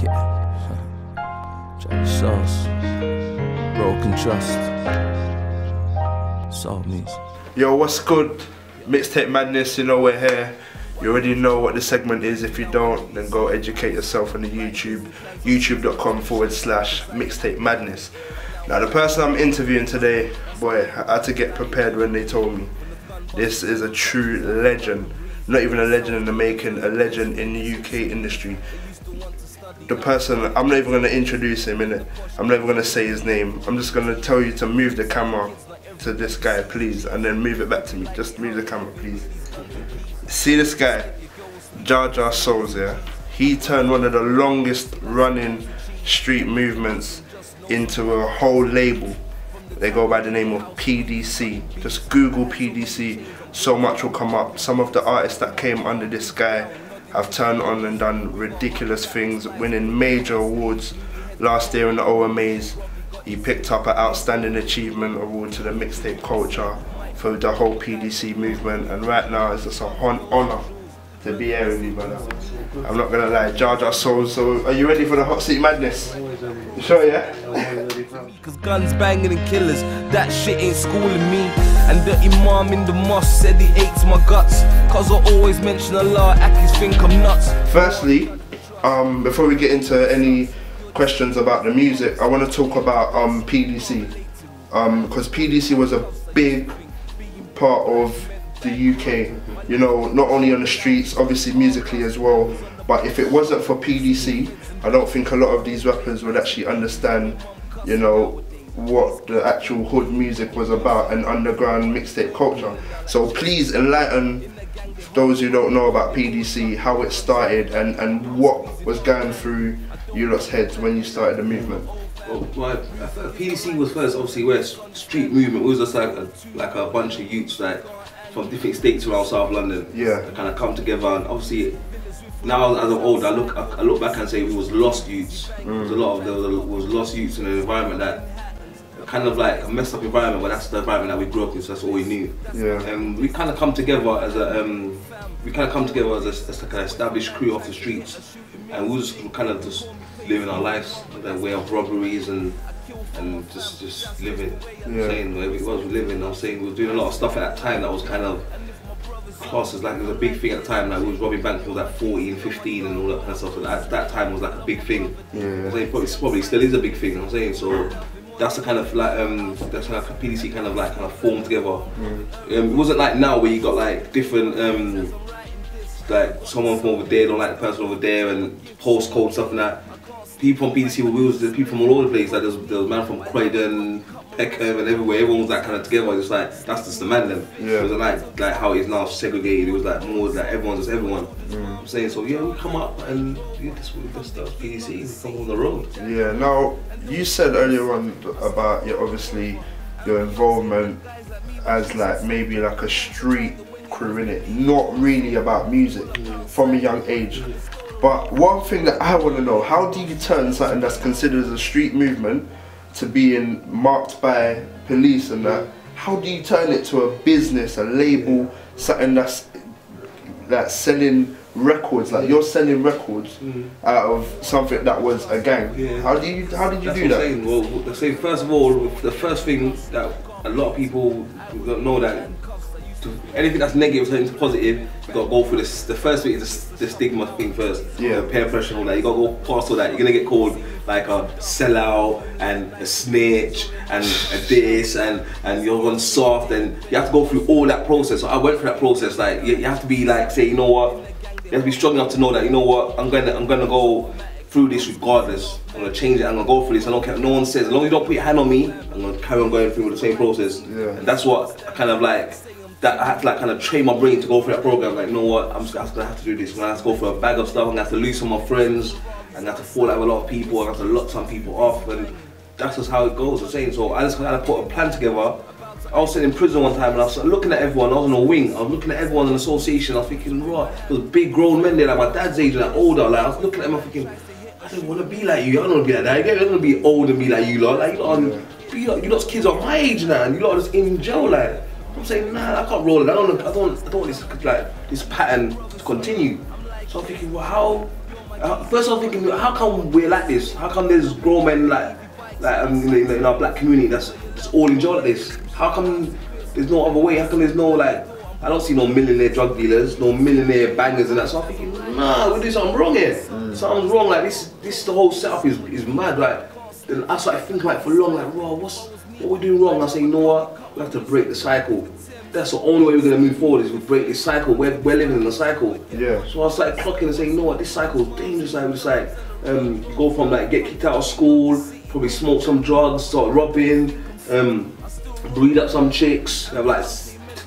Jaja Soze, broken trust. Soul means. Yo, what's good? Mixtape Madness, you know we're here. You already know what the segment is. If you don't, then go educate yourself on the YouTube. YouTube.com/Mixtape Madness. Now the person I'm interviewing today, boy, I had to get prepared when they told me. This is a true legend. Not even a legend in the making, a legend in the UK industry. The person, I'm not even going to introduce him, innit? I'm not even going to say his name. I'm just going to tell you to move the camera to this guy, please, and then move it back to me. Just move the camera, please. See this guy, Jaja Soze, yeah? He turned one of the longest running street movements into a whole label. They go by the name of PDC. Just Google PDC, so much will come up. Some of the artists that came under this guy have turned on and done ridiculous things, winning major awards. Last year in the OMAs, he picked up an Outstanding Achievement Award to the mixtape culture for the whole PDC movement, and right now it's just an honour to be here with you, brother. I'm not gonna lie, Jaja Soze. So are you ready for the hot seat madness? You sure, yeah? Cause guns banging and killers, that shit ain't schooling me. And the imam in the mosque said he hates my guts, cause I always mention Allah, Akis think I'm nuts. Firstly, before we get into any questions about the music, I want to talk about PDC. Because PDC was a big part of the UK, you know, not only on the streets, obviously musically as well, but if it wasn't for PDC, I don't think a lot of these rappers would actually understand, you know, what the actual hood music was about and underground mixtape culture. So please enlighten those who don't know about PDC, how it started and what was going through you lot's heads when you started the movement. Well, PDC was first, obviously, where street movement was just like a bunch of youths like from different states around South London. Yeah. That kind of come together, and obviously now as I'm older, I look back and say we was lost youths. There was lost youths in an environment that kind of like a messed up environment, but that's the environment that we grew up in, so that's all we knew. Yeah. And we kind of come together as a like an established crew off the streets, and we was kind of just living our lives, that way of robberies and just living. Yeah. I'm saying where we was living. I'm saying we were doing a lot of stuff at that time that was kind of classes, like it was a big thing at the time. Like we was robbing banks when we was like 14, 15 and all that kind of stuff. So at that time was like a big thing. Yeah. I'm saying probably still is a big thing. I'm saying so. That's the kind of like that's how PDC kind of formed together. It wasn't like now where you got like different like someone from over there don't like the person over there and postcode stuff and that. People from PDC were the people from all over the place. Like there was man from Croydon, Peckham and everywhere. Everyone was like kind of together. Just like that's just the man then. Yeah. It wasn't like how it is now segregated. It was like more like everyone's just everyone. I'm saying so. Yeah, we come up and yeah, this PDC. We come on the road. Yeah. Now you said earlier on about obviously your involvement as like maybe like a street crew in it, not really about music from a young age. But one thing that I want to know, how do you turn something that's considered as a street movement to being marked by police and that? How do you turn it to a business, a label, something that's selling records? Like you're selling records out of something that was a gang. Yeah. How did you do that? Saying. Well, the same. First of all, the first thing that a lot of people don't know that anything that's negative turns into positive, you gotta go through this. The first thing is the stigma thing first. Yeah. The peer pressure and all that. You gotta go past all that. You're gonna get called like a sellout and a snitch and a this and you're on soft, and you have to go through all that process. So I went through that process. Like you have to be like, say, you know what? You have to be strong enough to know that, you know what, I'm gonna go through this regardless. I'm gonna change it. I'm gonna go through this. I don't care what no one says. As long as you don't put your hand on me, I'm gonna carry on going through the same process. Yeah. And that's what I kind of like. That I had to like kind of train my brain to go through that program. Like, you know what, I'm gonna have to do this. I'm gonna have to go through a bag of stuff. I'm gonna have to lose some of my friends. I'm gonna have to fall out with a lot of people. I'm gonna have to lock some people off, and that's just how it goes. I'm saying so. I just kind of put a plan together. I was sitting in prison one time and I was looking at everyone. I was on a wing. I was looking at everyone in the association. I was thinking, right, there was big grown men there, like my dad's age and like older. Like I was looking at them, I'm thinking, I don't want to be like you. I don't want to be like that. I don't want to be old and be like you lot. Like you lot's kids are my age now, and you lot are just in jail. Like I'm saying, nah, I can't roll it. I don't want this like this pattern to continue. So I'm thinking, well, First I was thinking, how come we're like this? How come there's grown men like in our black community that's just all enjoy like this? How come there's no other way? How come there's no like, I don't see no millionaire drug dealers, no millionaire bangers and that. So I'm thinking, nah, we're doing something wrong here. Something's wrong, like this the whole setup is mad. Like, and I started thinking like for long, like, wow, what we doing wrong? I say, you know what, we have to break the cycle. That's the only way we're gonna move forward, is we break this cycle. We're living in a cycle. Yeah. So I started clocking and saying, you know what, this cycle is dangerous. Like, it's like, go from like get kicked out of school, probably smoke some drugs, start robbing, breed up some chicks, have like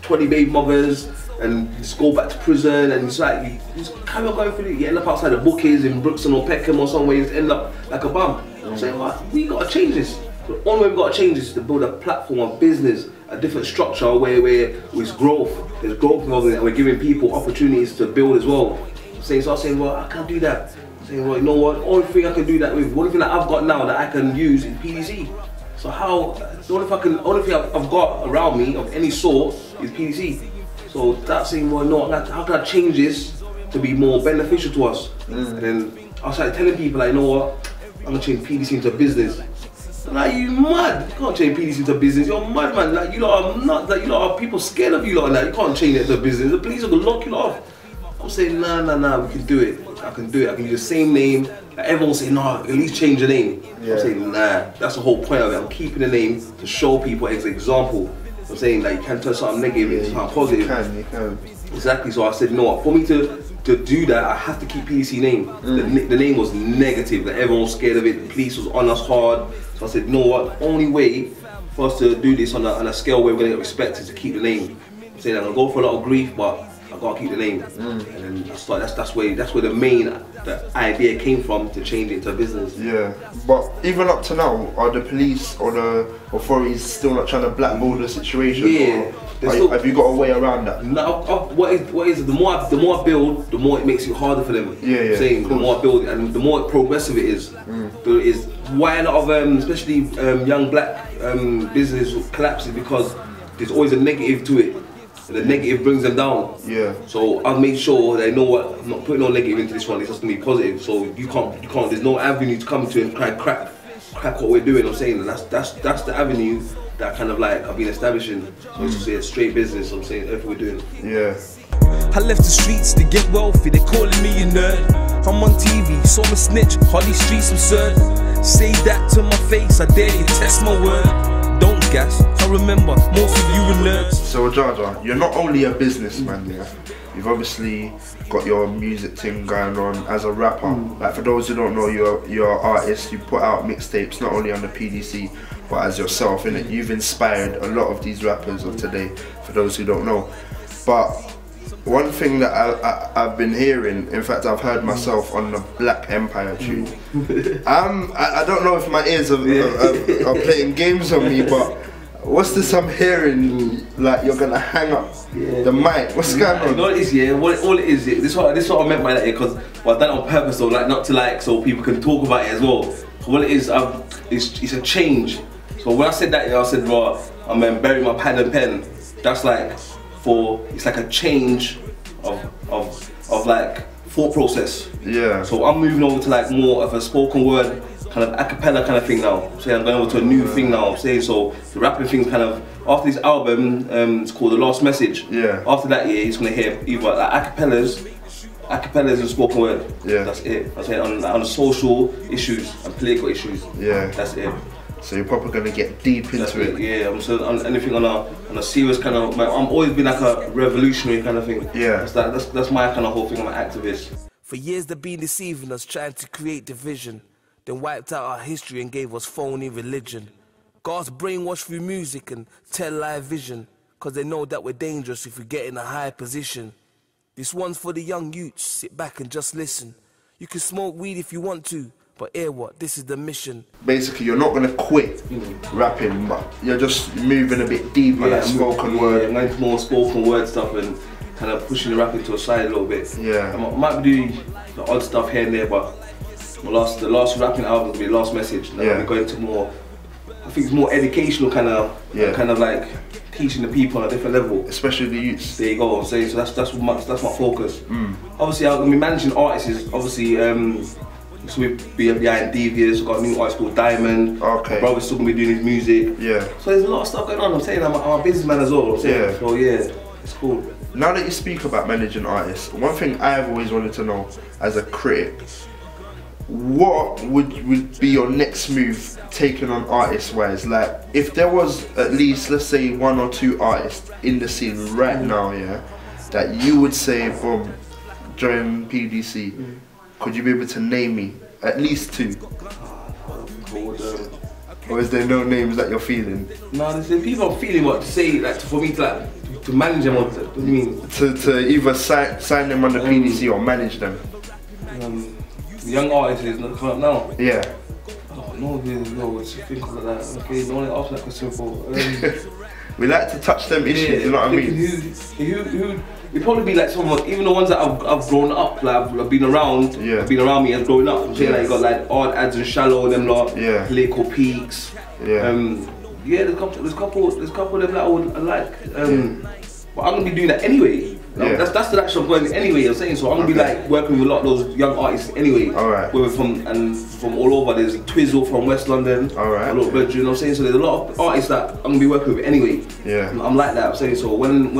20 baby mothers, and just go back to prison, and it's like you just carry on going through it. You end up outside the bookies in Brookston or Peckham or somewhere, you just end up like a bum. I'm saying, what, we gotta change this. The only way we gotta change this is to build a platform of business, a different structure where there's growth involved in it, and we're giving people opportunities to build as well. So I was saying, well, I can't do that. I'm saying, well, you know what, the only thing I can do that with, the only thing that I've got now that I can use is PDC. So the only thing I've got around me of any sort is PDC. So that's saying, well, no, how can I change this to be more beneficial to us? And then I started telling people, like, you know what, I'm gonna change PDC into a business. Like, you mad? You can't change PDC into a business. You're mad, man. Like, you lot are nuts. Like, you lot are people scared of you lot. Like, you can't change it into a business. The police are gonna lock you lot off. I'm saying, nah, we can do it. I can do it. I can use the same name. Like, everyone's saying, no, at least change the name. I'm saying, nah, that's the whole point of it. I'm keeping the name to show people as an example. I'm saying, like, you can turn something negative into something positive. You can. Exactly. So I said, you know what, for me to do that, I have to keep PDC name. The name was negative. Like, everyone was scared of it. The police was on us hard. So I said, you know what, the only way for us to do this on a scale where we're gonna get respect is to keep the name. I'm saying, I'm gonna go for a lot of grief, but I gotta keep the name. And then that's where the idea came from, to change it to a business. Yeah, but even up to now, are the police or the authorities still not trying to blackball the situation? Yeah. Have you got a way around that? No, what is the more I build, the more it makes it harder for them. Yeah. Saying the more I build and the more progressive it is. Is why a lot of especially young black business collapses, because there's always a negative to it. And the negative brings them down. Yeah. So I've made sure they know what, I'm not putting no negative into this one. It's just gonna be positive. So you can't. There's no avenue to come to and try and crack what we're doing. I'm saying, and that's the avenue that kind of like I've been establishing. So it's just a straight business. I'm saying everything we're doing. Yeah. I left the streets to get wealthy. They calling me a nerd. I'm on TV, saw me snitch. Holly Street's absurd. Say that to my face. I dare you test my word. Don't gas, I remember, most of you were nerds. So Jaja, you're not only a businessman, yeah? You've obviously got your music thing going on as a rapper. Like, for those who don't know, you're an artist. You put out mixtapes not only on the PDC, but as yourself, innit? You've inspired a lot of these rappers of today, for those who don't know. But one thing that I've been hearing, in fact I've heard myself on the Black Empire tune. I don't know if my ears are playing games on me, but what's this I'm hearing? Like, you're gonna hang up the mic. What's going on? You know what it is, yeah? All it is, this is what I meant by that, because I've done it on purpose, so like not to like, so people can talk about it as well. So what it is, it's a change. So when I said that, I said, right, I'm gonna bury my pad and pen. That's like, it's like a change of like thought process. Yeah. So I'm moving over to like more of a spoken word kind of a cappella kind of thing now. So I'm going over to a new thing now. I'm saying, so the rapping thing kind of, after this album, it's called The Last Message. Yeah. After that, yeah, you're gonna hear either like acapellas and spoken word. Yeah. That's it. I'm saying on social issues and political issues. Yeah. That's it. So you're probably gonna get deep into it. Yeah, on anything on a serious kind of. I'm always been like a revolutionary kind of thing. Yeah. That's my kind of whole thing. I'm an activist. For years they've been deceiving us, trying to create division, then wiped out our history and gave us phony religion. God's brainwashed through music and tell live vision, cause they know that we're dangerous if we get in a high position. This one's for the young youths. Sit back and just listen. You can smoke weed if you want to, but hear what? This is the mission. Basically, you're not gonna quit rapping, but you're just moving a bit deeper, like spoken word. Yeah, like more spoken word stuff and kind of pushing the rapping to a side a little bit. Yeah. I might be doing the odd stuff here and there, but the last rapping album will be Last Message. And I'll be going to more I think it's more educational kind of, like teaching the people on a different level. Especially the youths. There you go. I'm saying, so that's my focus. Obviously, I'm gonna be managing artists. Is obviously so we be behind Devious. We've got a new artist called Diamond. Okay. My brother's still gonna be doing his music. Yeah. So there's a lot of stuff going on. I'm saying I'm a businessman as well. I'm saying. Yeah. So yeah, it's cool. Now that you speak about managing artists, one thing I've always wanted to know as a critic, what would be your next move taking on artists wise? Like, if there was at least, let's say, 1 or 2 artists in the scene right now, yeah, that you would say, boom, join PDC, could you be able to name me at least 2? Or is there no names that you're feeling? No, there's people I'm feeling what to say, like for me to manage them. What do you mean? To either sign them on the PDC or manage them. The young artist is not coming up now. Yeah. Oh, no, it's things like that. Okay, no one asked that question for. We like to touch them issues, you know what I mean? Who it'd probably be like someone, even the ones that I've grown up, like I've been around, have been around me as growing up. I'm saying like you got like Odd Ads and Shallow, them lot, Political Peaks. There's a couple of them that I would like. But I'm gonna be doing that anyway. That's the direction I'm going anyway. I'm saying so. I'm gonna be like working with a lot of those young artists anyway. Alright. From all over. There's Twizzle from West London. Alright. A lot of you know what I'm saying. So there's a lot of artists that I'm gonna be working with anyway. Yeah. I'm like that. I'm saying so. When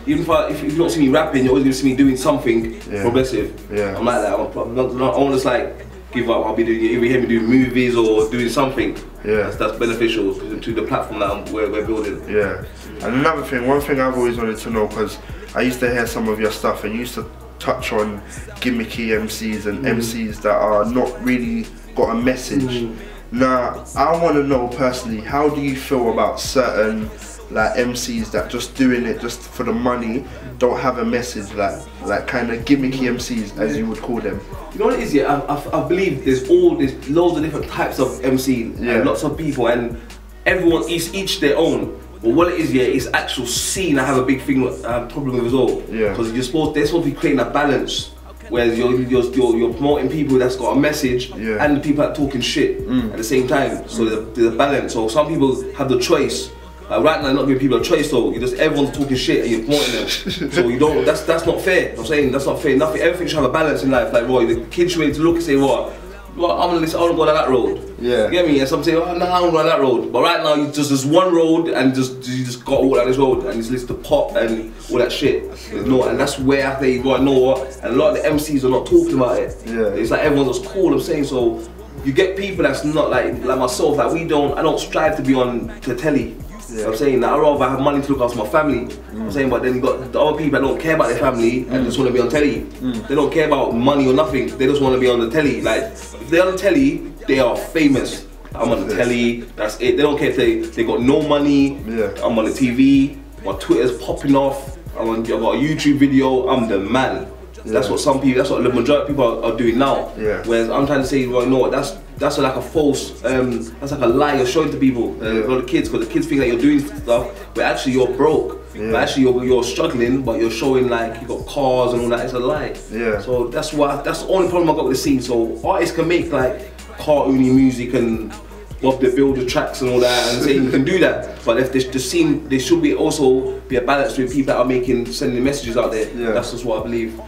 even if you don't see me rapping, you're always gonna see me doing something progressive. Yeah. I'm like that. I won't just like give up. I'll be doing. If you hear me doing movies or doing something, that's beneficial to the platform that we're building. Yeah. And another thing, one thing I've always wanted to know, because I used to hear some of your stuff and you used to touch on gimmicky MCs and MCs that are not really got a message. Now, I want to know personally, how do you feel about certain like MCs that just doing it just for the money, don't have a message, like kind of gimmicky MCs as you would call them? You know what it is, I believe there's loads of different types of MC and lots of people, and everyone is each their own. But what it is, it's actual scene I have a big problem with as well. Because they're supposed to be creating a balance, whereas you're promoting people that's got a message and the people that are talking shit at the same time. So there's a balance. So some people have the choice. Like right now, not giving people a choice though. Everyone's talking shit and you're promoting them. So you don't. That's not fair. I'm saying that's not fair. Everything should have a balance in life. Like, the kids should be able to look and say, well, I'm gonna listen. I want to go down that road. You get me? And some say, oh, no, I don't go down that road. But right now, there's one road, and you just got to walk down this road, and just listen to pop and all that shit. And that's where I say, well, I know what. And a lot of the MCs are not talking about it. It's like everyone's just cool. I'm saying so. You get people that's not like myself. Like I don't strive to be on the telly. I'm saying that I'd rather have money to look after my family. I'm saying, but then you got the other people that don't care about their family and just want to be on telly. They don't care about money or nothing. They just want to be on the telly. Like if they're on the telly, they are famous. I'm on the telly. That's it. They don't care if they got no money. I'm on the TV. My Twitter's popping off. I've got a YouTube video. I'm the man. That's what some people. That's what the majority of people are doing now. Whereas I'm trying to say, well, you know what? That's like a false. That's like a lie you're showing to people. A lot of kids, because the kids think that you're doing stuff, but actually you're broke. But actually you're struggling, but you're showing like you got cars and all that. It's a lie. So that's the only problem I got with the scene. So artists can make like cartoony music and they build the tracks and all that, and say you can do that. But if the scene, there should be also be a balance with people that are sending messages out there. That's just what I believe.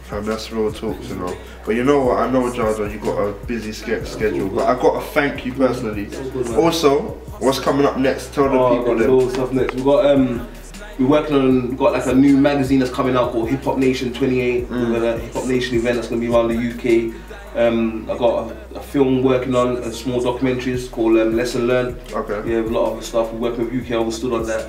Fam, that's real talks, you know. But you know what, I know, Jaja, you got a busy schedule, but I got to thank you personally. Also, what's coming up next? Tell the people then. Loads of stuff next. We've got like a new magazine that's coming out called Hip Hop Nation 28. We've got a Hip Hop Nation event that's going to be around the UK. I got a film working on, a small documentaries called Lesson Learned. Yeah, a lot of stuff. We're working with UK, I was stood on that.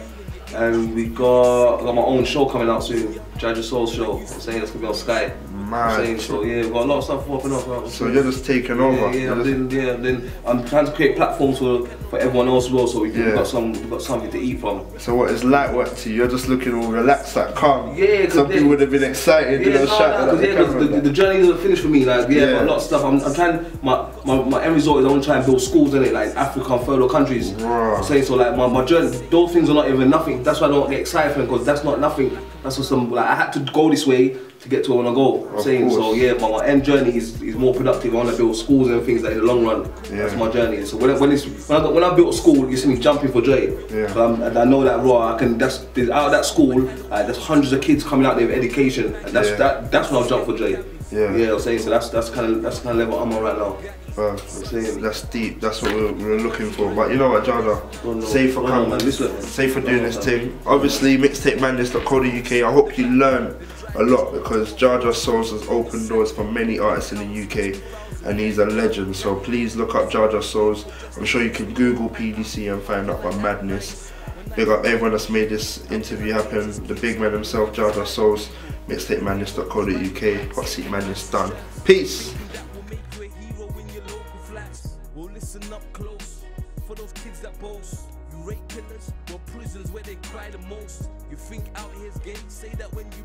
And I got my own show coming out soon, Jaja Soze Show. I'm saying that's gonna be on Sky. Man. So we've got a lot of stuff popping up. So you're just taking over. I'm trying to create platforms for everyone else as well, so we've got something to eat from. So what is light work to you? You're just looking all relaxed, like calm. Some people would have been excited, the journey doesn't finish for me. Like but a lot of stuff. I'm trying. My end result is I want to try and build schools in it, like Africa and third world countries. I'm saying so, like my journey, those things are not even nothing. That's why I don't get excited for them, because that's not nothing. That's what some, like, I had to go this way to get to where I want to go. I'm saying, so yeah, my end journey is more productive. I want to build schools and things like in the long run. Yeah. That's my journey. So when I built a school, you see me jumping for joy. Yeah. So I know that raw. I can. Out of that school, there's hundreds of kids coming out there with education, and that's when I'll jump for joy. Yeah. Yeah, I'm saying, so that's kind of level I'm on right now. That's deep. That's what we're looking for. But you know what, Jaja? Say for coming, say for doing this thing. Obviously, mixtapemadness.co.uk. I hope you learn a lot, because Jaja Soze has opened doors for many artists in the UK, and he's a legend. So please look up Jaja Soze. I'm sure you can Google PDC and find out about Madness. Big up everyone that's made this interview happen. The big man himself, Jaja Soze. Mixtapemadness.co.uk. Hot Seat Madness done. Peace. Listen up close for those kids that boast. You rape killers or prisons where they cry the most. You think out here's gay? Say that when you